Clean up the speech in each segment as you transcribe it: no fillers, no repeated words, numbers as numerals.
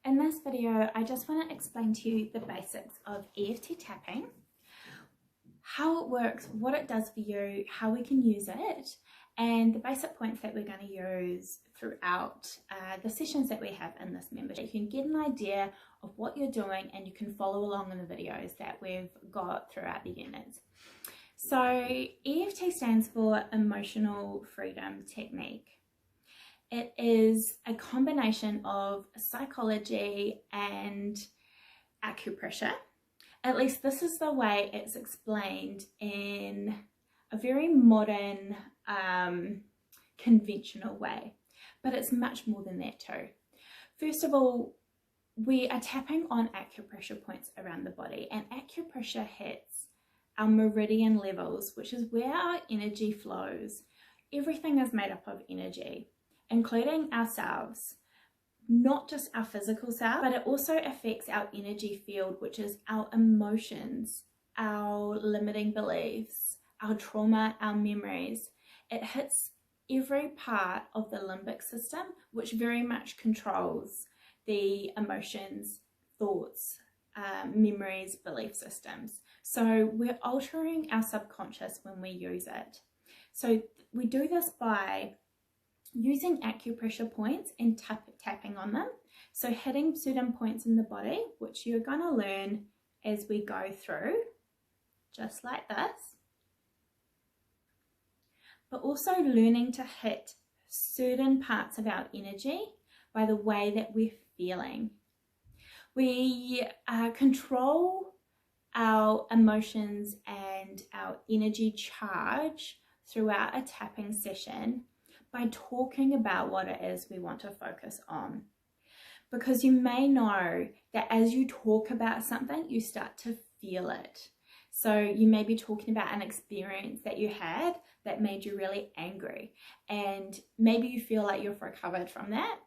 In this video, I just want to explain to you the basics of EFT tapping, how it works, what it does for you, how we can use it, and the basic points that we're going to use throughout the sessions that we have in this membership. You can get an idea of what you're doing and you can follow along in the videos that we've got throughout the units. So EFT stands for Emotional Freedom Technique. It is a combination of psychology and acupressure. At least this is the way it's explained in a very modern, conventional way. But it's much more than that too. First of all, we are tapping on acupressure points around the body, and acupressure hits our meridian levels, which is where our energy flows. Everything is made up of energy, including ourselves, not just our physical self, but it also affects our energy field, which is our emotions, our limiting beliefs, our trauma, our memories. It hits every part of the limbic system, which very much controls the emotions, thoughts, memories, belief systems. So we're altering our subconscious when we use it. So we do this by using acupressure points and tapping on them. So hitting certain points in the body, which you're going to learn as we go through, just like this. But also learning to hit certain parts of our energy by the way that we're feeling. We control our emotions and our energy charge throughout a tapping session by talking about what it is we want to focus on. Because you may know that as you talk about something, you start to feel it. So you may be talking about an experience that you had that made you really angry, and maybe you feel like you've recovered from that.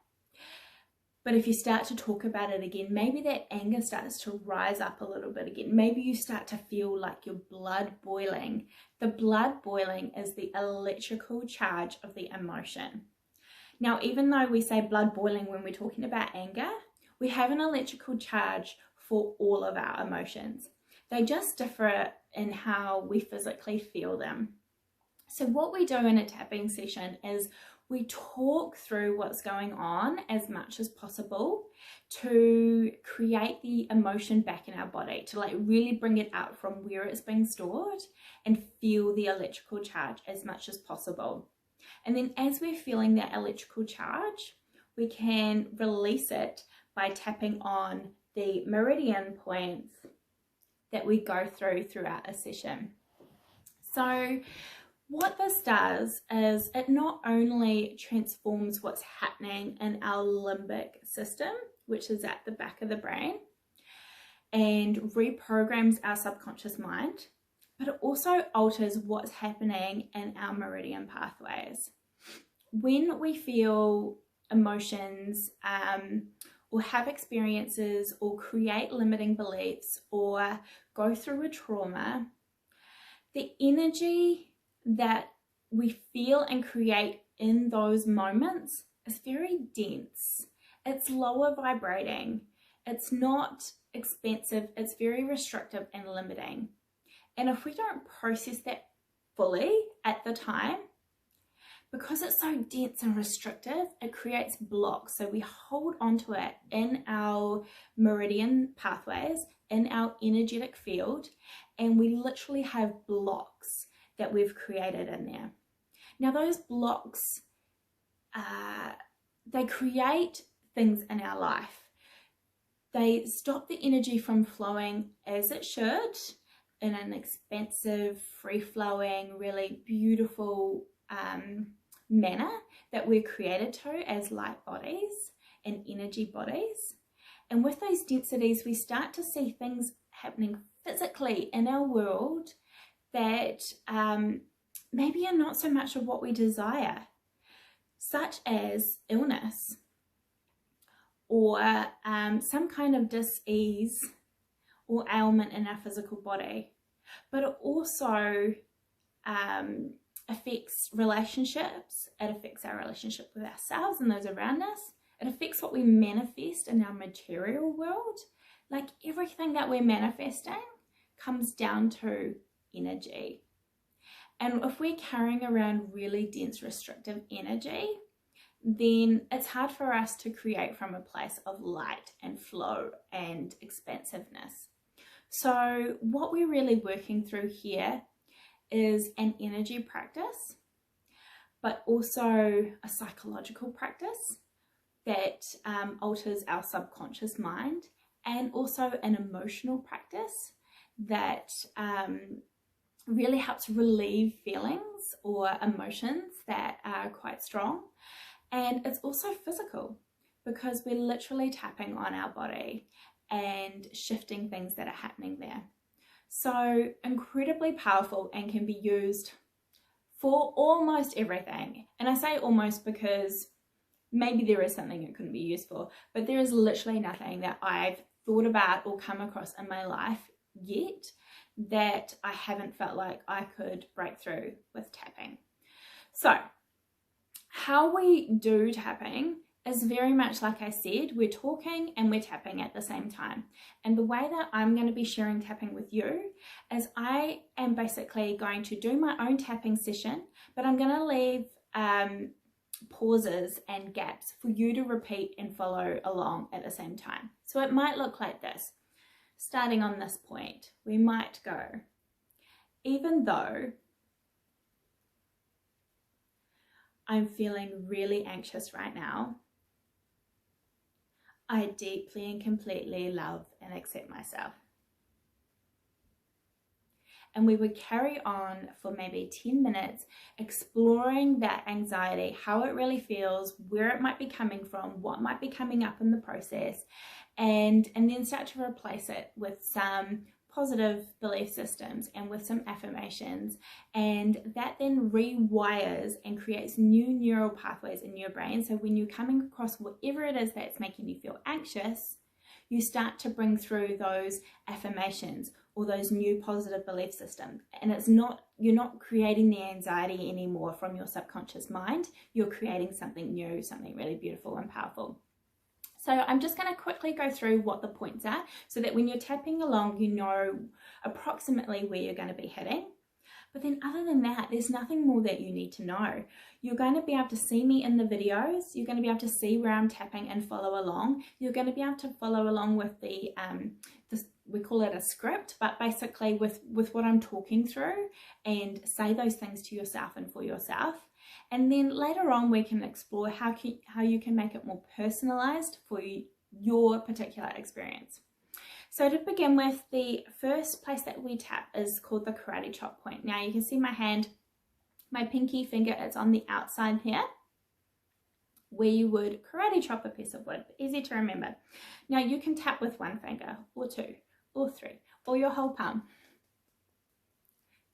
But if you start to talk about it again, maybe that anger starts to rise up a little bit again. Maybe you start to feel like your blood boiling. The blood boiling is the electrical charge of the emotion. Now, even though we say blood boiling when we're talking about anger, we have an electrical charge for all of our emotions. They just differ in how we physically feel them. So what we do in a tapping session is we talk through what's going on as much as possible to create the emotion back in our body, to like really bring it out from where it's being stored and feel the electrical charge as much as possible. And then as we're feeling that electrical charge, we can release it by tapping on the meridian points that we go through throughout a session. So what this does is it not only transforms what's happening in our limbic system, which is at the back of the brain, and reprograms our subconscious mind, but it also alters what's happening in our meridian pathways. When we feel emotions or have experiences or create limiting beliefs or go through a trauma, the energy that we feel and create in those moments is very dense. It's lower vibrating. It's not expansive. It's very restrictive and limiting. And if we don't process that fully at the time, because it's so dense and restrictive, it creates blocks. So we hold onto it in our meridian pathways, in our energetic field, and we literally have blocks that we've created in there. Now those blocks, they create things in our life. They stop the energy from flowing as it should in an expansive, free-flowing, really beautiful manner that we're created to as light bodies and energy bodies. And with those densities, we start to see things happening physically in our world that maybe are not so much of what we desire, such as illness or some kind of dis-ease or ailment in our physical body. But it also affects relationships. It affects our relationship with ourselves and those around us. It affects what we manifest in our material world. Like everything that we're manifesting comes down to energy. And if we're carrying around really dense restrictive energy, then it's hard for us to create from a place of light and flow and expansiveness. So what we're really working through here is an energy practice, but also a psychological practice that alters our subconscious mind, and also an emotional practice that really helps relieve feelings or emotions that are quite strong. And it's also physical, because we're literally tapping on our body and shifting things that are happening there. So incredibly powerful, and can be used for almost everything. And I say almost because maybe there is something it couldn't be used for, but there is literally nothing that I've thought about or come across in my life yet that I haven't felt like I could break through with tapping. So how we do tapping is very much like I said, we're talking and we're tapping at the same time. And the way that I'm going to be sharing tapping with you is I am basically going to do my own tapping session, but I'm going to leave pauses and gaps for you to repeat and follow along at the same time. So it might look like this. Starting on this point, we might go, even though I'm feeling really anxious right now, I deeply and completely love and accept myself. And we would carry on for maybe 10 minutes exploring that anxiety, how it really feels, where it might be coming from, what might be coming up in the process, and then start to replace it with some positive belief systems and with some affirmations, and that then rewires and creates new neural pathways in your brain. So when you're coming across whatever it is that's making you feel anxious, you start to bring through those affirmations or those new positive belief systems. And you're not creating the anxiety anymore from your subconscious mind. You're creating something new, something really beautiful and powerful. So I'm just going to quickly go through what the points are, so that when you're tapping along, you know approximately where you're going to be hitting. But then other than that, there's nothing more that you need to know. You're going to be able to see me in the videos. You're going to be able to see where I'm tapping and follow along. You're going to be able to follow along with the, we call it a script, but basically with what I'm talking through, and say those things to yourself and for yourself. And then later on, we can explore how you can make it more personalized for your particular experience. So to begin with, the first place that we tap is called the karate chop point. Now you can see my hand, my pinky finger is on the outside here, where you would karate chop a piece of wood. Easy to remember. Now you can tap with one finger or two or three or your whole palm.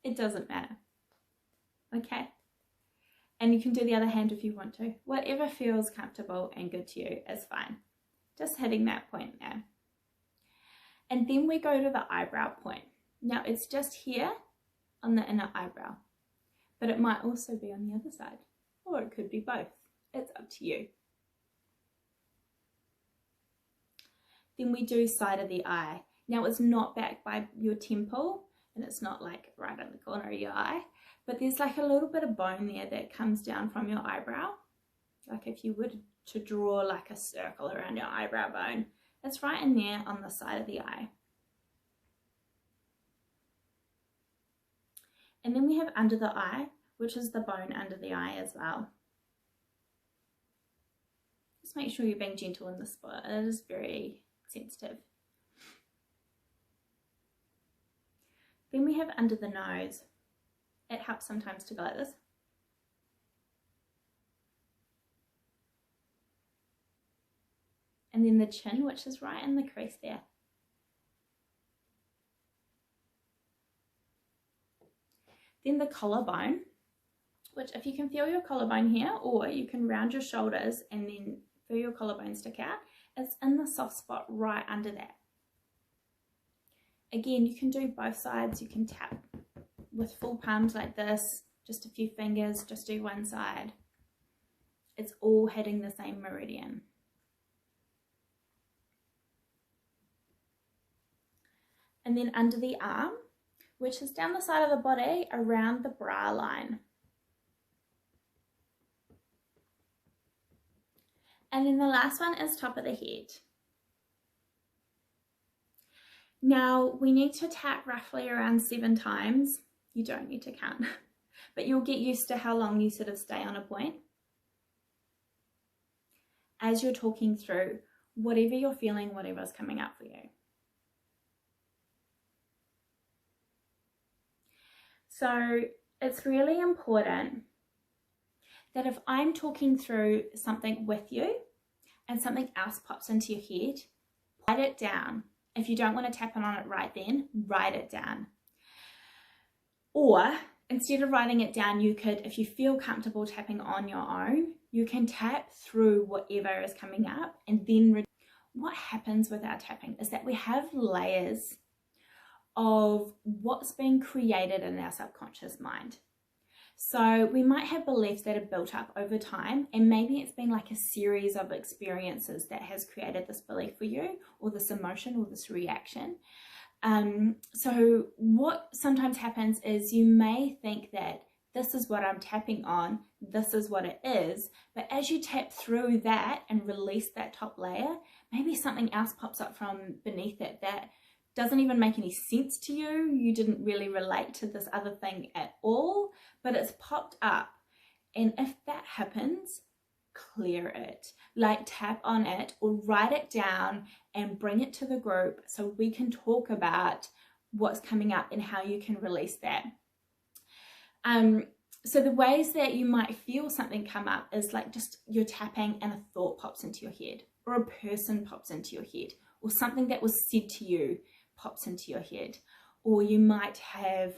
It doesn't matter. Okay? And you can do the other hand if you want to. Whatever feels comfortable and good to you is fine. Just hitting that point there. And then we go to the eyebrow point. Now it's just here on the inner eyebrow, but it might also be on the other side, or it could be both. It's up to you. Then we do side of the eye. Now it's not back by your temple, and it's not like right in the corner of your eye, but there's like a little bit of bone there that comes down from your eyebrow. Like if you were to draw like a circle around your eyebrow bone, it's right in there on the side of the eye. And then we have under the eye, which is the bone under the eye as well. Just make sure you're being gentle in the spot. It is very sensitive. Then we have under the nose. It helps sometimes to go like this. And then the chin, which is right in the crease there. Then the collarbone, which if you can feel your collarbone here, or you can round your shoulders and then feel your collarbone stick out, it's in the soft spot right under that. Again, you can do both sides. You can tap with full palms like this, just a few fingers, just do one side. It's all hitting the same meridian. and then under the arm, which is down the side of the body around the bra line. And then the last one is top of the head. Now we need to tap roughly around 7 times. You don't need to count, but you'll get used to how long you sort of stay on a point as you're talking through whatever you're feeling, whatever's coming up for you. So it's really important that if I'm talking through something with you and something else pops into your head, write it down. If you don't want to tap on it right then, write it down. Or instead of writing it down, you could, if you feel comfortable tapping on your own, you can tap through whatever is coming up. And then what happens with our tapping is that we have layers of what's being created in our subconscious mind. So we might have beliefs that are built up over time, and maybe it's been like a series of experiences that has created this belief for you, or this emotion, or this reaction. So what sometimes happens is you may think that this is what I'm tapping on, this is what it is, but as you tap through that and release that top layer, maybe something else pops up from beneath it that doesn't even make any sense to you. You didn't really relate to this other thing at all, but it's popped up. And if that happens, clear it, like tap on it or write it down and bring it to the group so we can talk about what's coming up and how you can release that. So the ways that you might feel something come up is like just you're tapping and a thought pops into your head, or a person pops into your head, or something that was said to you pops into your head, or you might have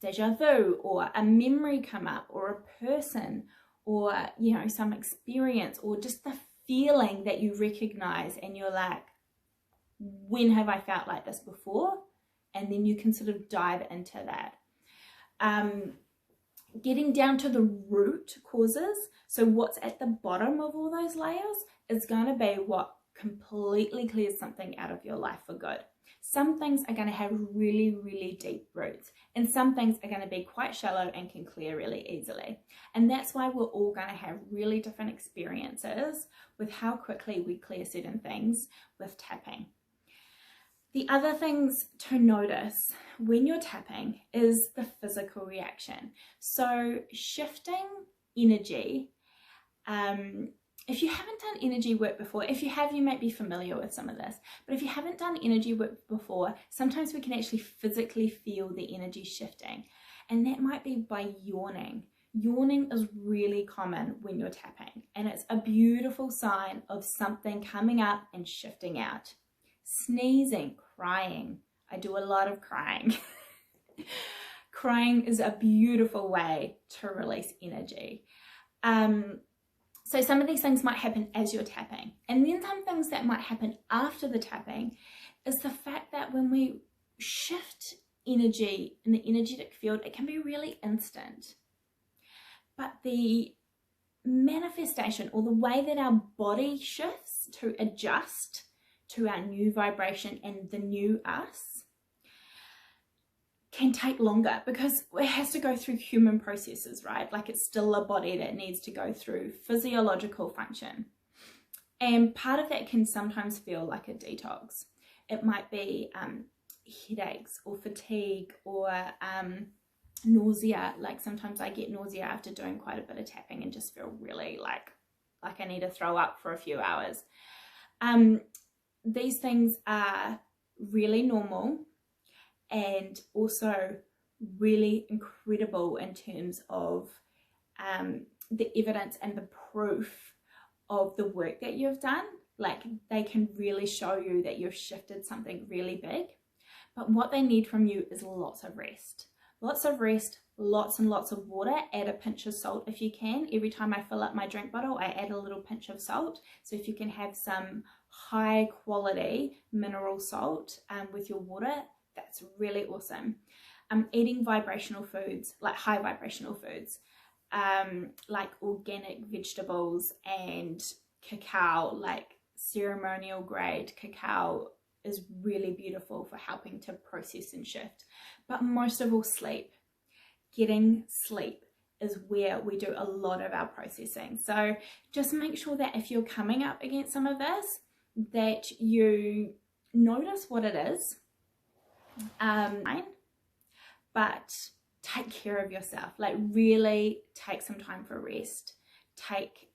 deja vu, or a memory come up, or a person, or some experience, or just the feeling that you recognize and you're like, when have I felt like this before? And then you can sort of dive into that. Getting down to the root causes, so what's at the bottom of all those layers, is going to be what completely clears something out of your life for good. Some things are going to have really, really deep roots, and some things are going to be quite shallow and can clear really easily. And that's why we're all going to have really different experiences with how quickly we clear certain things with tapping. The other things to notice when you're tapping is the physical reaction. So shifting energy, if you haven't done energy work before, if you have, you might be familiar with some of this, but if you haven't done energy work before, sometimes we can actually physically feel the energy shifting, and that might be by yawning. Yawning is really common when you're tapping, and it's a beautiful sign of something coming up and shifting out. Sneezing, crying. I do a lot of crying. Crying is a beautiful way to release energy. So some of these things might happen as you're tapping. And then some things that might happen after the tapping is the fact that when we shift energy in the energetic field, it can be really instant. But the manifestation, or the way that our body shifts to adjust to our new vibration and the new us, can take longer, because it has to go through human processes, right? Like it's still a body that needs to go through physiological function. And part of that can sometimes feel like a detox. It might be headaches or fatigue or nausea. Like sometimes I get nausea after doing quite a bit of tapping and just feel really like I need to throw up for a few hours. These things are really normal, and also really incredible in terms of the evidence and the proof of the work that you've done. Like they can really show you that you've shifted something really big. But what they need from you is lots of rest. Lots of rest, lots and lots of water. Add a pinch of salt if you can. Every time I fill up my drink bottle, I add a little pinch of salt. So if you can have some high quality mineral salt with your water, that's really awesome. Eating vibrational foods, like high vibrational foods, like organic vegetables and cacao, like ceremonial grade cacao is really beautiful for helping to process and shift. But most of all, sleep. Getting sleep is where we do a lot of our processing. So just make sure that if you're coming up against some of this, that you notice what it is, but take care of yourself. Like really take some time for rest. Take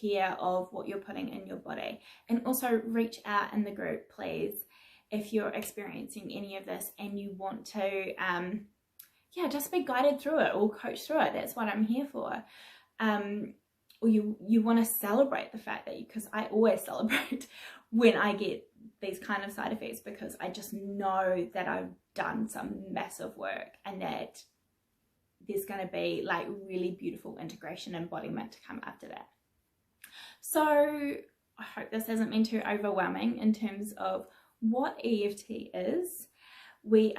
care of what you're putting in your body, and also reach out in the group, please, if you're experiencing any of this and you want to just be guided through it or coach through it. That's what I'm here for. Or you want to celebrate the fact that because I always celebrate when I get these kind of side effects, because I just know that I've done some massive work and that there's going to be like really beautiful integration and embodiment to come after that. So I hope this hasn't been too overwhelming in terms of what EFT is. We